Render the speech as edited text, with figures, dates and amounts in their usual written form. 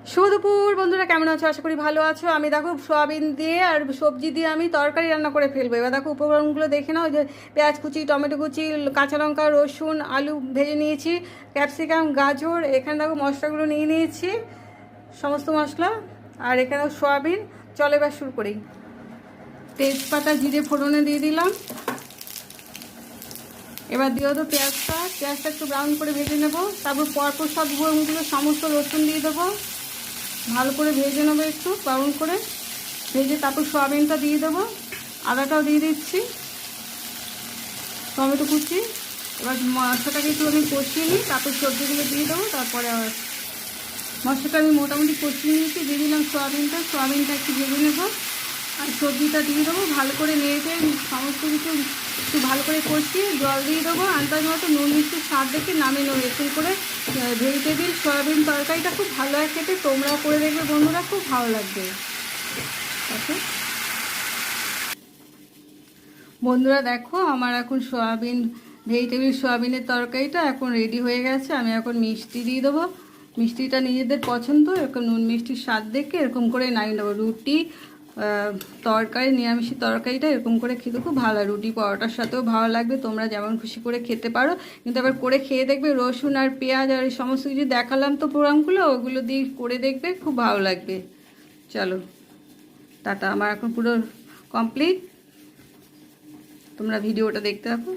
শুভ দুপুর বন্ধুরা, কেমন আছো? আশা করি ভালো আছো। আমি দেখো সোয়াবিন দিয়ে আর সবজি দিয়ে আমি তরকারি রান্না করে ফেলবো। এবার দেখো উপকরণগুলো দেখে নাও। যে পেঁয়াজ কুচি, টমেটো কুচি, কাঁচা লঙ্কা, রসুন, আলু ভেজে নিয়েছি, ক্যাপসিকাম, গাজর, এখানে দেখো মশলাগুলো নিয়ে নিয়েছি, সমস্ত মশলা। আর এখানে সোয়াবিন। চলো এবার শুরু করি। তেজপাতা জিরে ফোড়নে দিয়ে দিলাম। এবার দিয়ে দেবো পেঁয়াজটা একটু ব্রাউন করে ভেজে নেবো। তারপর পরপর সব উপকরণগুলো সমস্ত রসুন দিয়ে দেবো, ভালো করে ভেজে নেবো, একটু ব্রাউন করে ভেজে তারপর সয়াবিনটা দিয়ে দেবো। আদাটাও দিয়ে দিচ্ছি, টমেটো কুচি। এবার মশলাটাকে একটু আমি কষিয়ে নিই, তারপর সবজিগুলো দিয়ে দেবো। তারপরে আবার মশলাটা আমি মোটামুটি কষিয়ে নিয়েছি, দিয়ে দিলাম সয়াবিনটা একটু ভেজে নেবো আর সবজিটা দিয়ে দেবো। ভালো করে নেড়ে সমস্ত কিছু একটু ভালো করে কষিয়ে জল দিয়ে দেবো। আন্দাজ মতো নুন মিষ্টি স্বাদ দেখে নামিয়ে নেবো। এরকম করে ভেজিটেবিল সয়াবিন তরকারিটা খুব ভালো হয় খেতে। তোমরা করে দেখবে বন্ধুরা, খুব ভালো লাগবে। ওকে বন্ধুরা, দেখো আমার এখন ভেজিটেবিল সয়াবিনের তরকারিটা এখন রেডি হয়ে গেছে। আমি এখন মিষ্টি দিয়ে দেবো। মিষ্টিটা নিজেদের পছন্দ, এরকম নুন মিষ্টির স্বাদ দেখে এরকম করে নামিয়ে দেবো। রুটি, তরকারি, নিরামিষ তরকারিটা এরকম করে খেতে খুব ভালো, রুটি পরোটার সাথেও ভালো লাগবে। তোমরা যেমন খুশি করে খেতে পারো, কিন্তু আবার করে খেয়ে দেখবে। রসুন আর পেঁয়াজ আর এই সমস্ত কিছু দেখালাম তো প্রোগ্রামগুলো, ওগুলো দিয়ে করে দেখবে, খুব ভালো লাগবে। চলো টাটা, আমার এখন পুরো কমপ্লিট। তোমরা ভিডিওটা দেখতে থাকো।